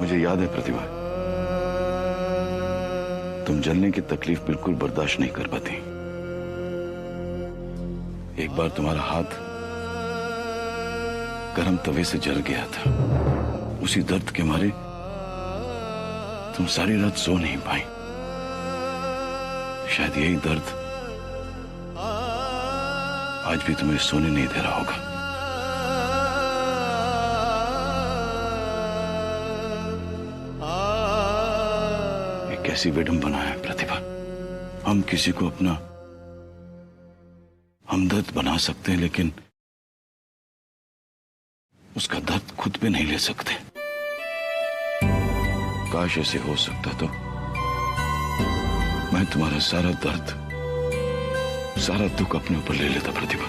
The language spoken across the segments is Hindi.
मुझे याद है प्रतिभा, तुम जलने की तकलीफ बिल्कुल बर्दाश्त नहीं कर पाती। एक बार तुम्हारा हाथ गर्म तवे से जल गया था। उसी दर्द के मारे तुम सारी रात सो नहीं पाई। शायद यही दर्द आज भी तुम्हें सोने नहीं दे रहा होगा। ये कैसी विडंबना है प्रतिभा। हम किसी को अपना हमदर्द बना सकते हैं, लेकिन उसका दर्द खुद पे नहीं ले सकते। काश ऐसे हो सकता तो मैं तुम्हारा सारा दर्द, सारा दुख अपने ऊपर ले लेता प्रतिभा।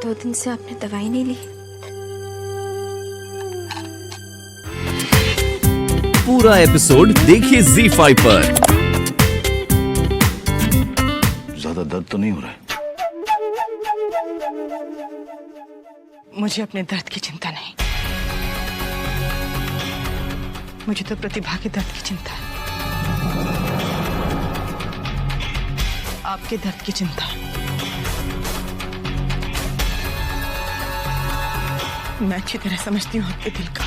दो दिन से आपने दवाई नहीं ली। पूरा एपिसोड देखिए ZEE5 पर। ज्यादा दर्द तो नहीं हो रहा है? मुझे अपने दर्द की चिंता नहीं, मुझे तो प्रतिभा के दर्द की चिंता है। आपके दर्द की चिंता है। मैं अच्छी तरह समझती हूँ आपके दिल का।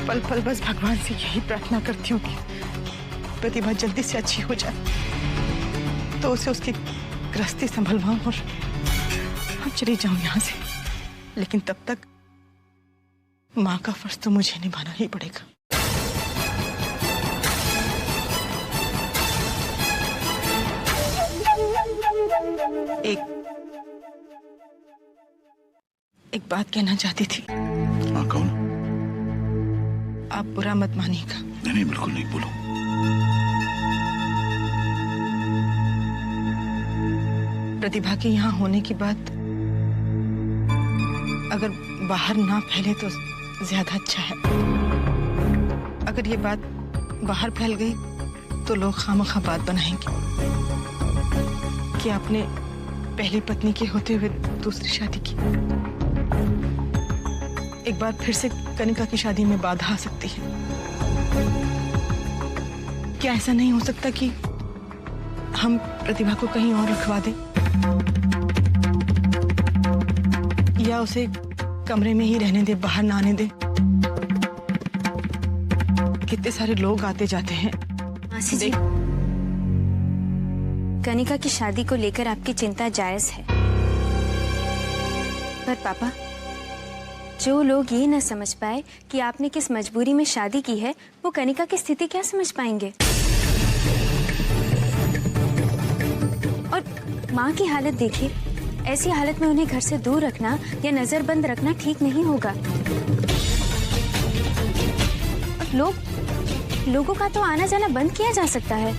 पल पल बस भगवान से यही प्रार्थना करती हूँ कि प्रतिभा जल्दी से अच्छी हो जाए, तो उसे उसकी गृहस्थी संभलवाऊं और हम चली जाऊं यहाँ से। लेकिन तब तक माँ का फर्ज तो मुझे निभाना ही पड़ेगा। एक बात कहना चाहती थी। हाँ, कौन? आप बुरा मत मानिएगा। नहीं नहीं, बिल्कुल नहीं, बोलो। प्रतिभा के यहाँ होने की बात अगर बाहर ना फैले तो ज्यादा अच्छा है। अगर ये बात बाहर फैल गई तो लोग खामखा बात बनाएंगे कि आपने पहली पत्नी के होते हुए दूसरी शादी की। एक बार फिर से कनिका की शादी में बाधा आ सकती है। क्या ऐसा नहीं हो सकता कि हम प्रतिभा को कहीं और रखवा दें, या उसे कमरे में ही रहने दें, बाहर ना आने दें? कितने सारे लोग आते जाते हैं। मासी जी, कनिका की शादी को लेकर आपकी चिंता जायज है, पर पापा, जो लोग ये न समझ पाए कि आपने किस मजबूरी में शादी की है, वो कनिका की स्थिति क्या समझ पाएंगे? और माँ की हालत देखिए, ऐसी हालत में उन्हें घर से दूर रखना या नजरबंद रखना ठीक नहीं होगा। और लोगों का तो आना जाना बंद किया जा सकता है।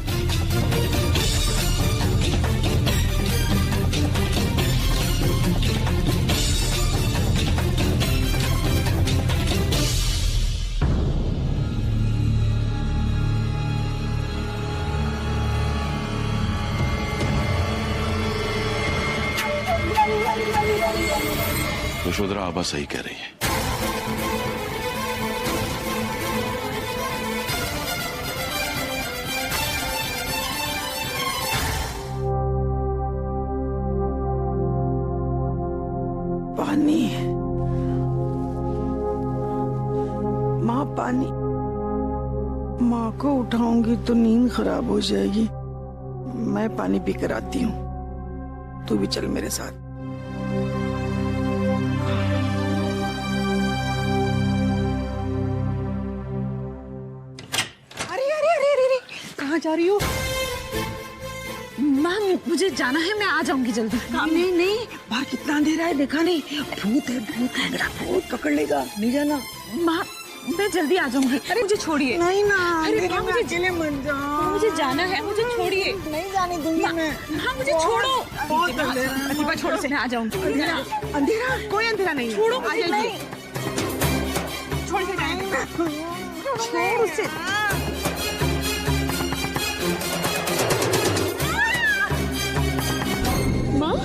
यशोधरा आबा सही कह रही है। पानी, माँ पानी। माँ को उठाऊंगी तो नींद खराब हो जाएगी। मैं पानी पी कर आती हूँ, तू भी चल मेरे साथ। कहाँ जा रही हो? माँ, मुझे जाना है, मैं आ जाऊंगी जल्दी। नहीं नहीं, बाहर कितना अंधेरा है, देखा नहीं? भूत है, भूत है, मेरा भूत पकड़ लेगा, नहीं जाना। माँ, मैं जल्दी आ जाऊंगी। अरे मुझे छोड़िए। नहीं ना, अरे माँ, मुझे अकेले मत जाओ। मुझे जाना है, मुझे छोड़िए। नहीं जाने दूंगी मैं। हाँ मुझे छोड़ो। बहुत अंधेरा है। प्रतिभा छोड़ो से मैं आ जाऊंगी। अंधेरा, कोई अंधेरा नहीं है। छोड़ो आ मुझे। जाइए। छोड़ के जाएंगे। छोड़ उसे। माँ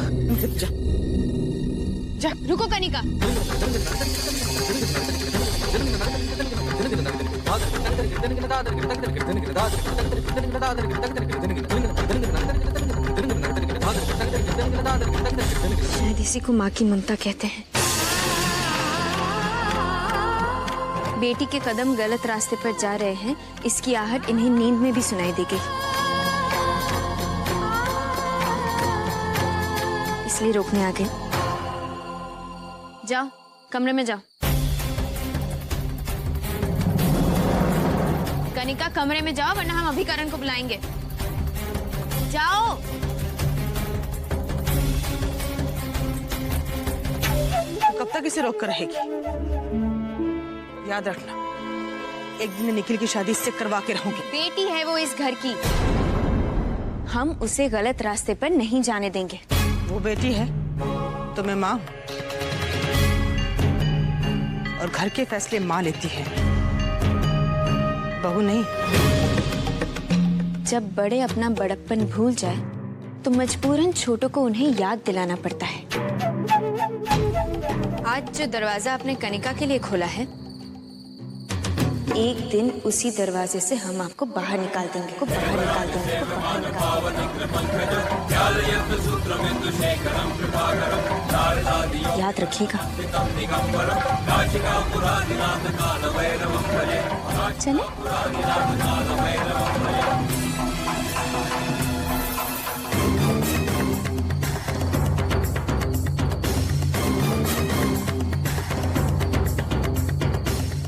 जा, जा रुको कनिका। शायद इसी को माँ की ममता कहते हैं। बेटी के कदम गलत रास्ते पर जा रहे हैं, इसकी आहट इन्हें नींद में भी सुनाई देगी, इसलिए रोकने आ गए। जाओ कमरे में जाओ। कनिका कमरे में जाओ, वरना हम अभी करण को बुलाएंगे। जाओ। कब तक इसे रोक कर रहेगी? याद रखना, एक दिन निखिल की शादी इससे करवा के रहूंगी। बेटी है वो इस घर की, हम उसे गलत रास्ते पर नहीं जाने देंगे। वो बेटी है तो मैं माँ हूं, और घर के फैसले माँ लेती है, बहू नहीं। जब बड़े अपना बड़प्पन भूल जाए तो मजबूरन छोटों को उन्हें याद दिलाना पड़ता है। आज जो दरवाजा आपने कनिका के लिए खोला है, एक दिन उसी दरवाजे से हम आपको बाहर निकाल देंगे, याद रखिएगा। चले।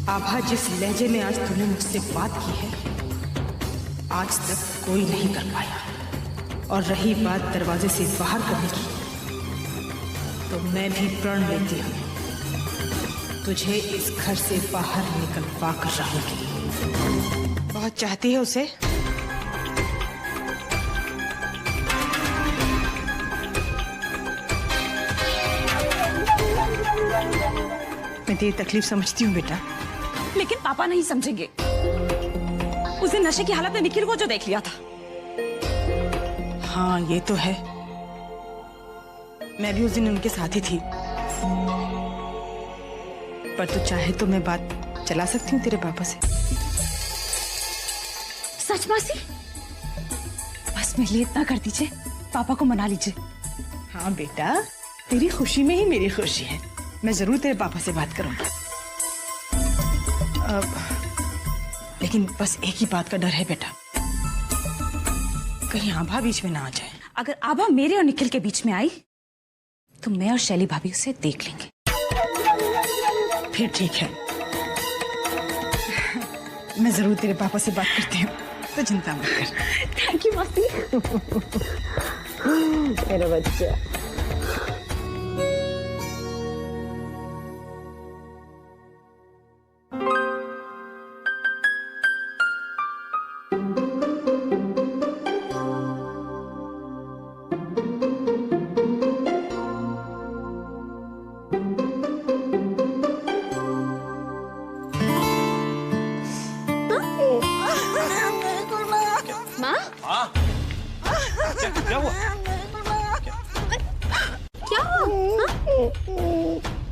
आभा, जिस लहजे में आज तूने मुझसे बात की है, आज तक कोई नहीं कर पाया। और रही बात दरवाजे से बाहर करने की, तो मैं भी प्रण लेती हूँ, तुझे इस घर से बाहर निकलवा कर रहूंगी। बहुत चाहती है उसे? मैं तेरी तकलीफ समझती हूँ बेटा, लेकिन पापा नहीं समझेंगे। उसे नशे की हालत में निखिल को जो देख लिया था। हाँ ये तो है, मैं भी उस दिन उनके साथ ही थी। पर तू चाहे तो मैं बात चला सकती हूँ तेरे पापा से। सच मासी? बस मेरे लिए इतना कर दीजिए, पापा को मना लीजिए। हाँ बेटा, तेरी खुशी में ही मेरी खुशी है। मैं जरूर तेरे पापा से बात करूंगी। लेकिन बस एक ही बात का डर है बेटा, कहीं आभा बीच में ना आ जाए। अगर आभा मेरे और निखिल के बीच में आई तो मैं और शैली भाभी उसे देख लेंगे। फिर ठीक है, मैं जरूर तेरे पापा से बात करती हूँ, तो चिंता मत कर। थैंक यू मासी। मेरा बच्चा। क्या हुआ? क्या हुआ?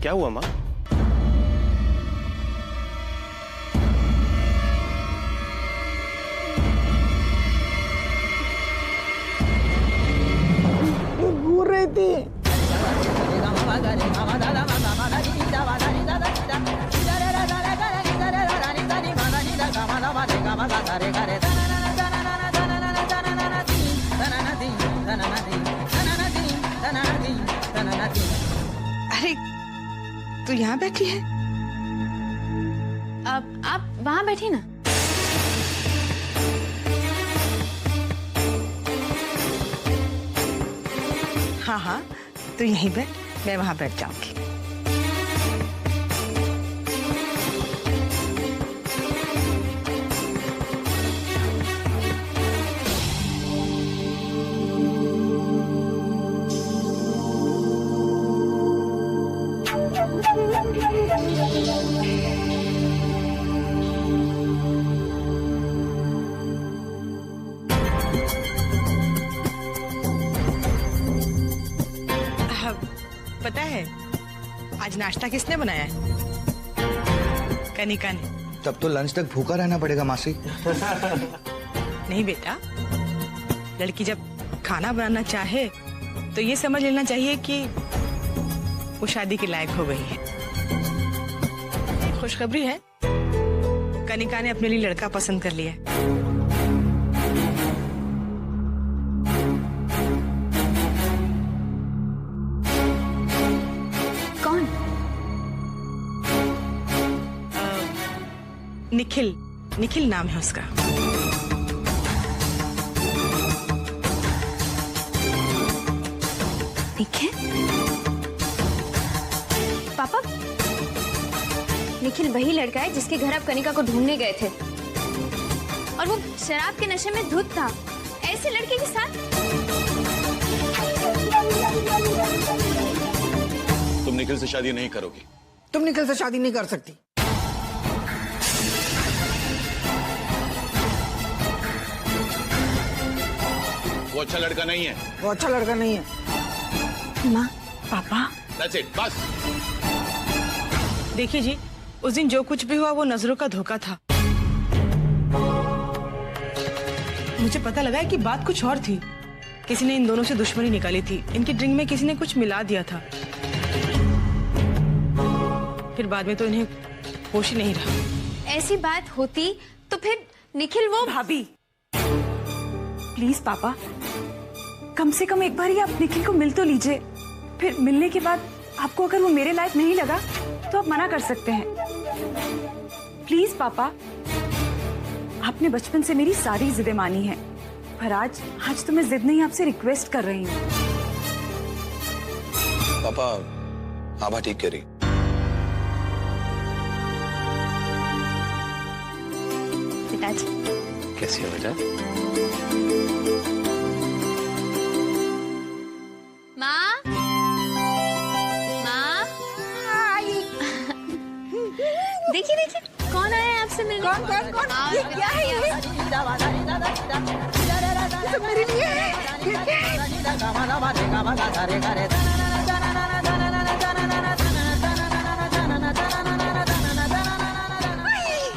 क्या हुआ माँ? घूर रही थी। अरे तू यहाँ बैठी है? अब आप वहां बैठिए ना। हाँ हाँ, तू यहीं बैठ, मैं वहां बैठ जाऊंगी। है? आज नाश्ता किसने बनाया है? कनिका ने। तब तो लंच तक भूखा रहना पड़ेगा मासी। नहीं बेटा, लड़की जब खाना बनाना चाहे तो ये समझ लेना चाहिए कि वो शादी के लायक हो गई है। खुशखबरी है, कनिका ने अपने लिए लड़का पसंद कर लिया है। कौन? निखिल, निखिल नाम है उसका। निखिल? पापा, निखिल वही लड़का है जिसके घर आप कनिका को ढूंढने गए थे और वो शराब के नशे में धुत था। ऐसे लड़के के साथ तुम निखिल से शादी नहीं करोगी। तुम निखिल से शादी नहीं कर सकती। वो अच्छा लड़का नहीं है। वो अच्छा लड़का नहीं है। माँ, पापा That's it, बस। देखिए जी, उस दिन जो कुछ भी हुआ वो नजरों का धोखा था। मुझे पता लगा है कि बात कुछ और थी। किसी ने इन दोनों से दुश्मनी निकाली थी। इनकी ड्रिंक में किसी ने कुछ मिला दिया था। फिर बाद में तो इन्हें होश ही नहीं रहा। ऐसी बात होती तो फिर निखिल वो भाभी प्लीज पापा, कम से कम एक बार ही आप निखिल को मिल तो लीजिए। फिर मिलने के बाद आपको अगर वो मेरे लायक नहीं लगा तो आप मना कर सकते हैं। प्लीज पापा, आपने बचपन से मेरी सारी जिदें मानी हैं, पर आज तो मैं जिद नहीं, आपसे रिक्वेस्ट कर रही हूँ। पापा आभा ठीक कह रही। पिताजी, कैसी हो बेटा? माँ, माँ, देखिए देखिए कौन आया है आपसे मिलने। कौन कौन कौन? ये क्या है ये? तो मेरे लिए है।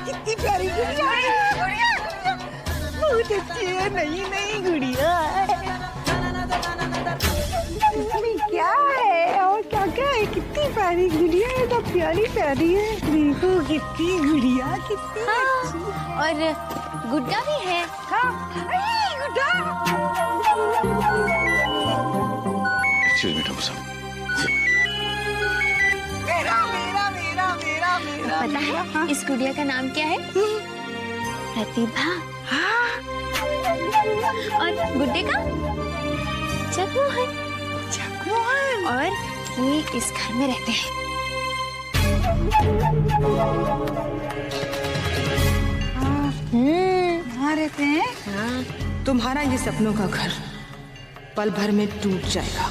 कितनी प्यारी गुड़िया है। बहुत अच्छी है। नहीं नहीं गुड़िया क्या है और क्या क्या है? कितनी प्यारी गुड़िया है। तो प्यारी प्यारी है। देखो कितनी गुड़िया, कितनी अच्छी। और गुड्डा भी है। गुड्डा। Excuse me, डॉक्टर साहब। मेरा मेरा मेरा मेरा मेरा पता है इस गुड़िया का नाम क्या है? प्रतिभा। और गुड्डे का जगमोहन। जगमोहन। और ये इस घर में रहते हैं। कहाँ रहते हैं? हाँ। तुम्हारा ये सपनों का घर पल भर में टूट जाएगा।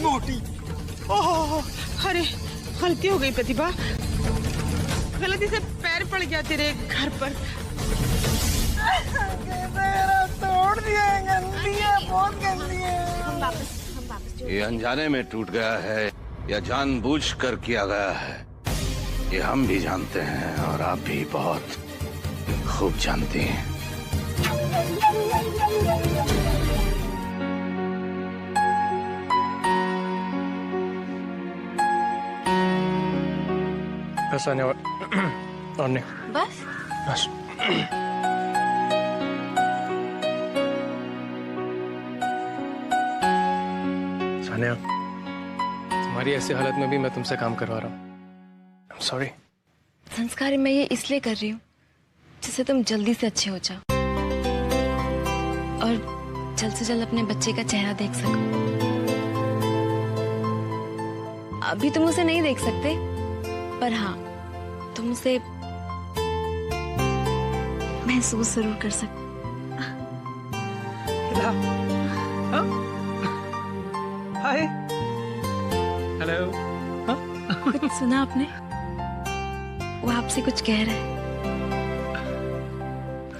मोटी। अरे गलती हो गई प्रतिभा, गलती से पैर पड़ गया तेरे घर पर। तोड़ दिया है, गंदी है, बहुत गंदी है। ये अनजाने में टूट गया है या जानबूझकर किया गया है, ये हम भी जानते हैं और आप भी बहुत खूब जानती हैं। बस आने और नहीं। बस बस। सानिया, तुम्हारी ऐसी हालत में भी मैं तुमसे काम करवा रहा हूँ। I'm sorry। संस्कार मैं ये इसलिए कर रही हूँ जिससे तुम जल्दी से अच्छे हो जाओ, और जल्द से जल्द अपने बच्चे का चेहरा देख सकूं। अभी तुम उसे नहीं देख सकते, पर हाँ, तुम उसे महसूस जरूर कर सकते। हाय। हेलो। कुछ सुना आपने? वो आपसे कुछ कह रहा है।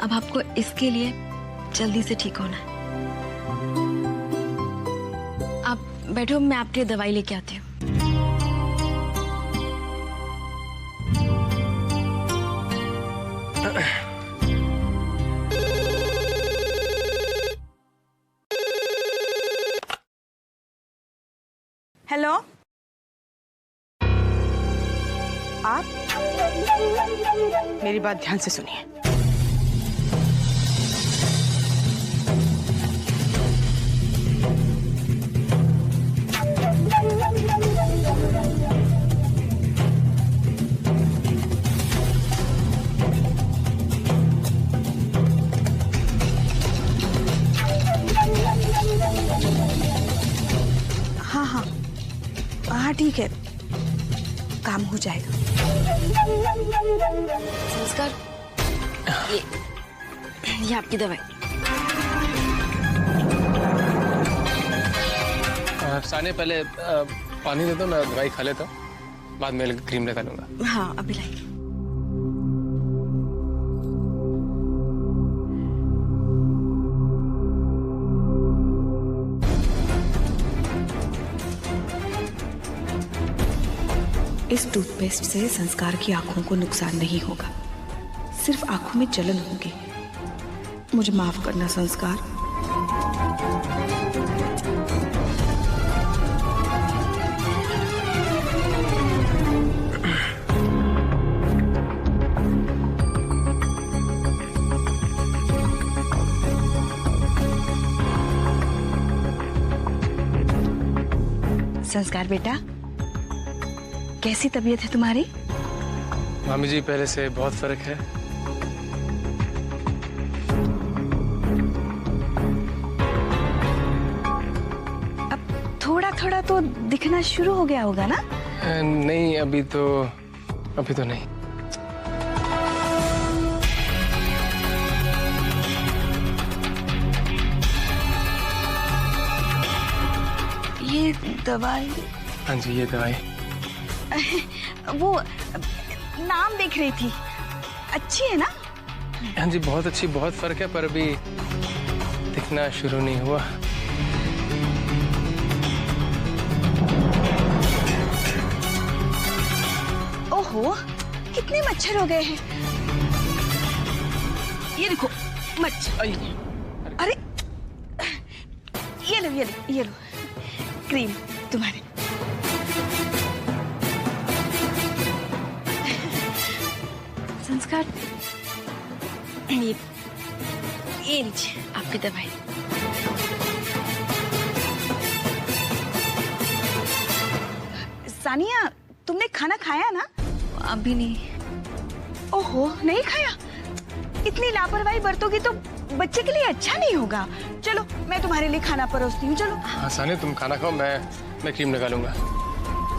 अब आपको इसके लिए जल्दी से ठीक होना है। आप बैठो, मैं आपके लिए दवाई लेके आती हूँ। हेलो, आप मेरी बात ध्यान से सुनिए। हाँ ठीक है, काम हो जाएगा। संस्कार, ये आपकी दवाई। सानिया, पहले पानी दे दो, मैं दवाई खा लेता हूँ, बाद में क्रीम लगा लूंगा। हाँ, अभी लाइए। इस टूथपेस्ट से संस्कार की आंखों को नुकसान नहीं होगा, सिर्फ आंखों में जलन होगी। मुझे माफ करना संस्कार। संस्कार बेटा, कैसी तबीयत है तुम्हारी? मामी जी, पहले से बहुत फर्क है। अब थोड़ा थोड़ा तो दिखना शुरू हो गया होगा ना? नहीं, अभी तो नहीं। ये दवाई? हाँ जी, ये दवाई। वो नाम देख रही थी, अच्छी है ना? हाँ जी, बहुत अच्छी, बहुत फर्क है, पर अभी दिखना शुरू नहीं हुआ। ओहो, कितने मच्छर हो गए हैं। ये देखो मच्छर। अरे ये लो क्रीम तुम्हारे। संस्कार, ये लीजिए आपकी दवाई। सानिया, तुमने खाना खाया ना? अभी नहीं। ओहो, नहीं खाया? इतनी लापरवाही बरतोगी तो बच्चे के लिए अच्छा नहीं होगा। चलो, मैं तुम्हारे लिए खाना परोसती हूँ। चलो। हाँ सानिया, तुम खाना खाओ, मैं क्रीम लगा लूंगा।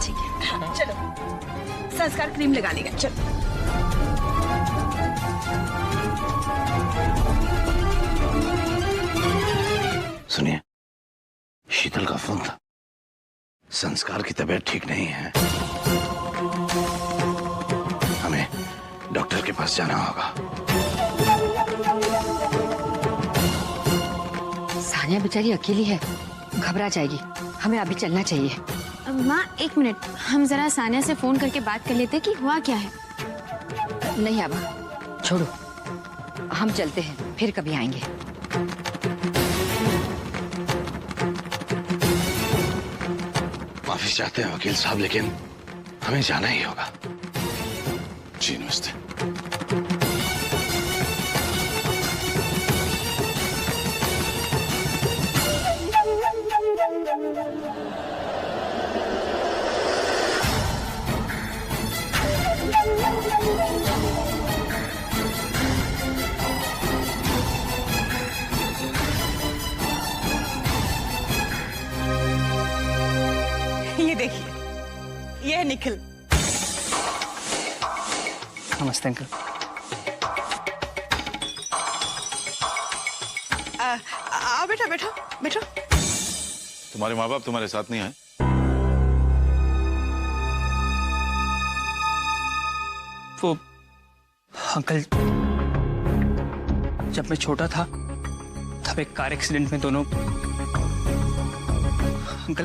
ठीक है। हाँ, चलो, संस्कार क्रीम लगा लेगा। चलो। सुनिए, शीतल का फोन था। संस्कार की तबीयत ठीक नहीं है, हमें डॉक्टर के पास जाना होगा। सानिया बेचारी अकेली है, घबरा जाएगी। हमें अभी चलना चाहिए। माँ, एक मिनट, हम जरा सानिया से फोन करके बात कर लेते कि हुआ क्या है। नहीं आबा, छोड़ो, हम चलते हैं, फिर कभी आएंगे। माफी चाहते हैं वकील साहब, लेकिन हमें जाना ही होगा। जी नमस्ते। नमस्ते अंकल। आओ बेटा, बैठो बैठो। तुम्हारे माँ बाप तुम्हारे साथ नहीं आए? वो अंकल, जब मैं छोटा था तब एक कार एक्सीडेंट में दोनों, अंकल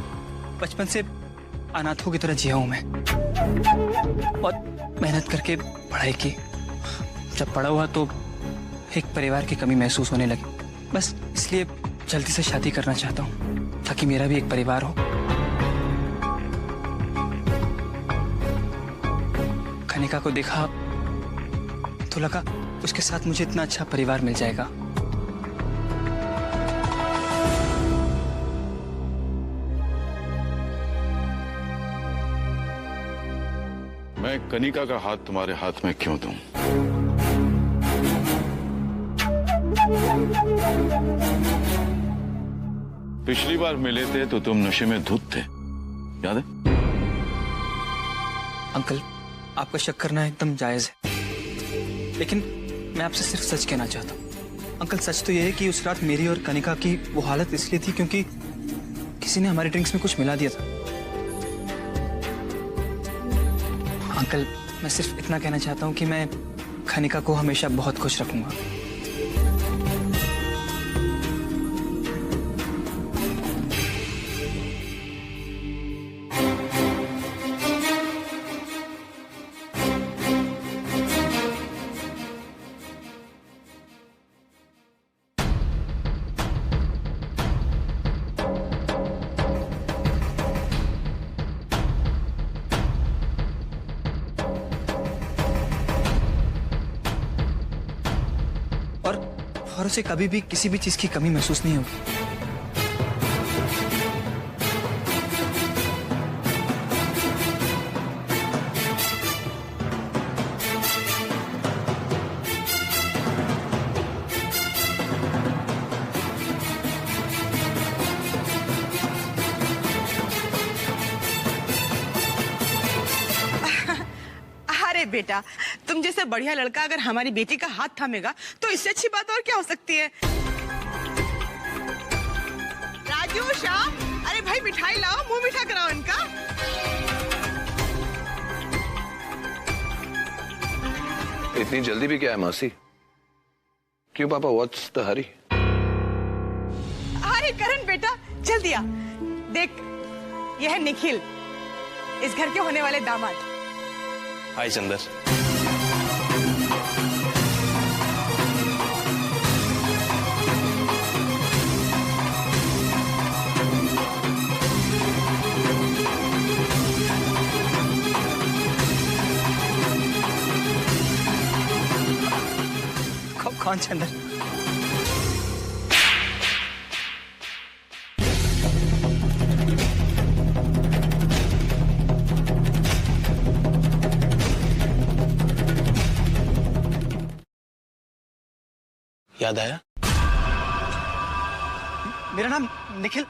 बचपन से अनाथों की तरह जिया हूं मैं। बहुत मेहनत करके पढ़ाई की। जब बड़ा हुआ तो एक परिवार की कमी महसूस होने लगी। बस इसलिए जल्दी से शादी करना चाहता हूँ ताकि मेरा भी एक परिवार हो। कनिका को देखा तो लगा उसके साथ मुझे इतना अच्छा परिवार मिल जाएगा। मैं कनिका का हाथ तुम्हारे हाथ में क्यों दूं? पिछली बार मिले थे तो तुम नशे में धुत थे, याद है? अंकल, आपका शक करना एकदम जायज है, लेकिन मैं आपसे सिर्फ सच कहना चाहता हूँ। अंकल, सच तो यह है कि उस रात मेरी और कनिका की वो हालत इसलिए थी क्योंकि किसी ने हमारे ड्रिंक्स में कुछ मिला दिया था। अंकल, मैं सिर्फ इतना कहना चाहता हूँ कि मैं कनिका को हमेशा बहुत खुश रखूंगा। और उसे कभी भी किसी भी चीज की कमी महसूस नहीं होगी। अरे बेटा, तुम जैसे बढ़िया लड़का अगर हमारी बेटी का हाथ थामेगा तो इससे अच्छी बात और क्या हो सकती है। राजू, श्याम, अरे भाई मिठाई लाओ, मुंह मीठा कराओ इनका। इतनी जल्दी भी क्या है मासी? क्यों पापा, व्हाट्स द हरी? अरे करण बेटा, जल्दी आ। देख, यह है निखिल, इस घर के होने वाले दामाद। हाय चंदर। कौन चंदर? याद आया? मेरा नाम निखिल।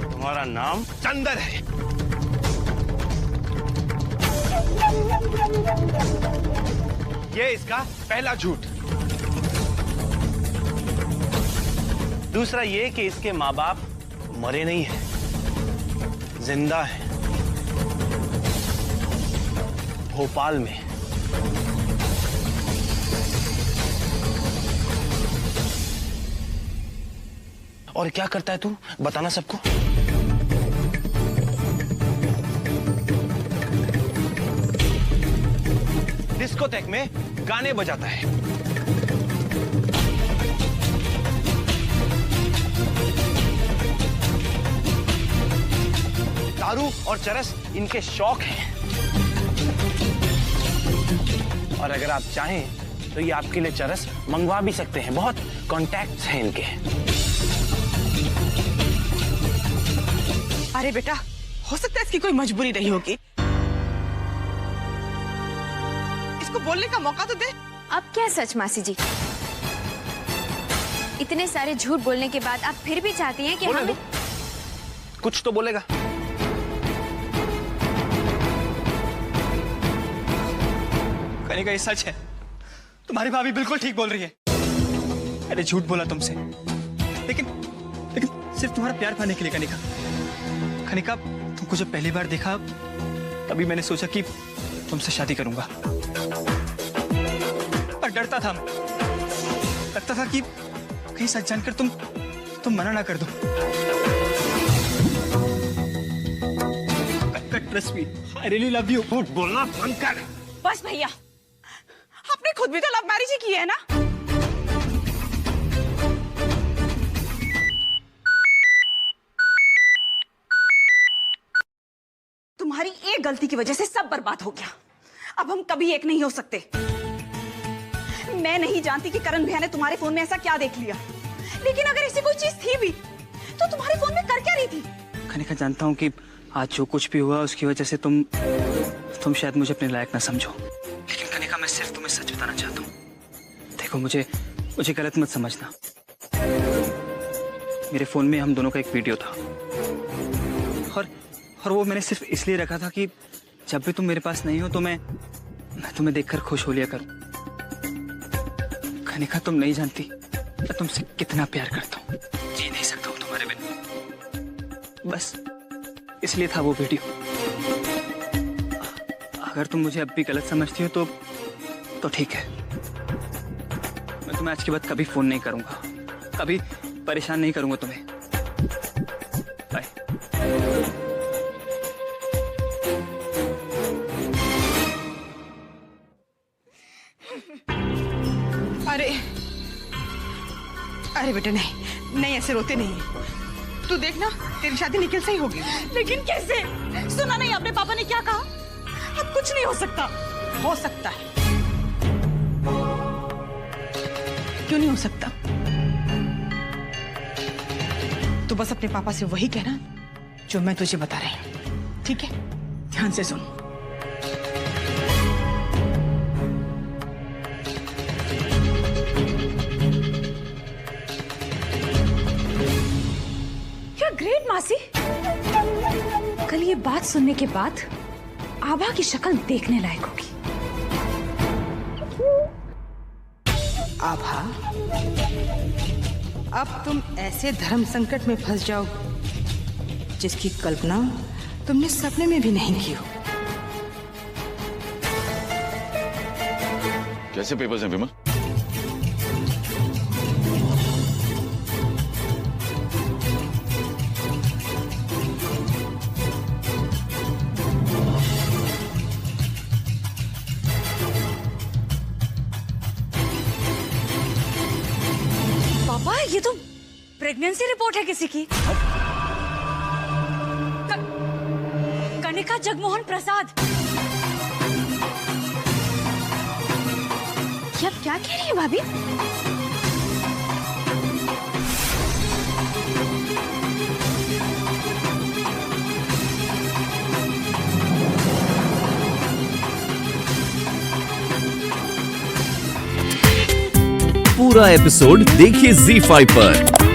तुम्हारा नाम चंदर है। ये इसका पहला झूठ। दूसरा ये कि इसके माँ बाप मरे नहीं हैं, जिंदा है, भोपाल में। और क्या करता है तू, बताना सबको। डिस्कोटेक में गाने बजाता है। दारू और चरस इनके शौक हैं। और अगर आप चाहें तो ये आपके लिए चरस मंगवा भी सकते हैं, बहुत कॉन्टैक्ट्स हैं इनके। अरे बेटा, हो सकता है इसकी कोई मजबूरी रही होगी, इसको बोलने का मौका तो दे। अब क्या सच मासी जी? इतने सारे झूठ बोलने के बाद आप फिर भी चाहती हैं कि बोलने हमें... दो, कुछ तो बोलेगा। कनिका, ये सच है, तुम्हारी भाभी बिल्कुल ठीक बोल रही है। अरे झूठ बोला तुमसे, लेकिन सिर्फ तुम्हारा प्यार पाने के लिए। कनिका, कनिका, तुमको जब पहली बार देखा तभी मैंने सोचा कि तुमसे शादी करूंगा, पर डरता था, लगता था कि कहीं सच जानकर तुम मना ना कर दो। Trust me, I really love you. झूठ बोलना बंद कर। बस भैया, आपने खुद भी तो लव मैरिज ही की है ना। तुम्हारी एक गलती की वजह से सब बर्बाद हो गया। अब हम कभी एक नहीं हो सकते। मैं नहीं जानती कि करण भैया ने तुम्हारे फोन में ऐसा क्या देख लिया, लेकिन अगर ऐसी कोई चीज थी भी तो तुम्हारे फोन में कर क्या रही थी? कनिका, जानता हूँ कि आज जो कुछ भी हुआ उसकी वजह से तुम शायद मुझे अपने लायक ना समझो, लेकिन कनिका, मैं सिर्फ तुम्हें सच बताना चाहता हूँ। देखो, मुझे गलत मत समझना। मेरे फोन में हम दोनों का एक वीडियो था, और वो मैंने सिर्फ इसलिए रखा था कि जब भी तुम मेरे पास नहीं हो तो मैं तुम्हें देखकर खुश हो लिया करूं। कनिका, तुम नहीं जानती मैं तुमसे कितना प्यार करता हूँ। जी नहीं सकता हूँ तुम्हारे बिना। बस इसलिए था वो वीडियो। अगर तुम मुझे अब भी गलत समझती हो तो ठीक है। मैं तुम्हें आज के बाद कभी फोन नहीं करूंगा, कभी परेशान नहीं करूंगा तुम्हें। बाय। अरे बेटा, नहीं, ऐसे रोते नहीं। तू देखना, तेरी शादी निखिल से ही होगी। लेकिन कैसे? सुना नहीं आपने पापा ने क्या कहा? अब कुछ नहीं हो सकता। हो सकता है। क्यों नहीं हो सकता? तू बस अपने पापा से वही कहना जो मैं तुझे बता रही हूँ, ठीक है? ध्यान से सुन। ग्रेट मासी, कल ये बात सुनने के बाद आभा की शक्ल देखने लायक होगी। आभा, अब तुम ऐसे धर्म संकट में फंस जाओ जिसकी कल्पना तुमने सपने में भी नहीं की हो। कैसे पेपर्स हैं विमल? पापा, ये तो प्रेगनेंसी रिपोर्ट है किसी की। कनिका जगमोहन प्रसाद। ये अब क्या कह रही है भाभी? पूरा एपिसोड देखिए ZEE5 पर।